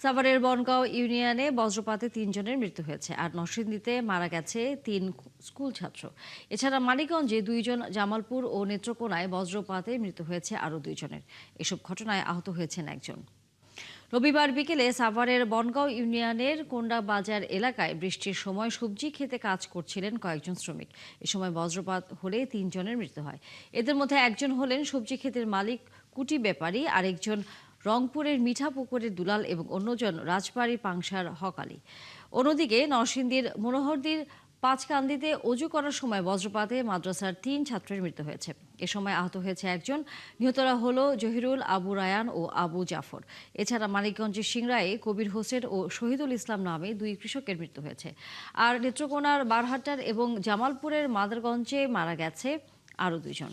সাভারের বনগাঁও ইউনিয়নে বজ্রপাতে ৩ জনের মৃত্যু হয়েছে, আর নরসিংদীতে মারা গেছে ৩ স্কুল ছাত্র। এছাড়া মানিকগঞ্জে ২ জন, জামালপুর ও নেত্রকোনায় বজ্রপাতে মৃত্যু হয়েছে আরও ২ জনের। এসব ঘটনায় আহত হয়েছেন একজন। রবিবার বিকেলে সাভারের বনগাঁও ইউনিয়নের কোন্ডা বাজার এলাকায় বৃষ্টির সময় সবজি খেতে কাজ করছিলেন কয়েকজন শ্রমিক। এ সময় বজ্রপাত হলে ৩ জনের মৃত্যু হয়। এদের মধ্যে একজন হলেন সবজি ক্ষেতের মালিক কুটি ব্যাপারী, আরেকজন রংপুরের মিঠা পুকুরের দুলাল এবং অন্যজন রাজবাড়ী পাংশার হকালি। অন্যদিকে নরসিংদীর মনোহরদীর পাঁচকান্দিতে অজু করার সময় বজ্রপাতে মাদ্রাসার ৩ ছাত্রের মৃত্যু হয়েছে। এ সময় আহত হয়েছে একজন। নিহতরা হলো জহিরুল, আবু রায়ান ও আবু জাফর। এছাড়া মানিকগঞ্জের সিংড়ায় কবির হোসেন ও শহীদুল ইসলাম নামে ২ কৃষকের মৃত্যু হয়েছে। আর নেত্রকোনার বারহাট্টার এবং জামালপুরের মাদারগঞ্জে মারা গেছে আরও ২ জন।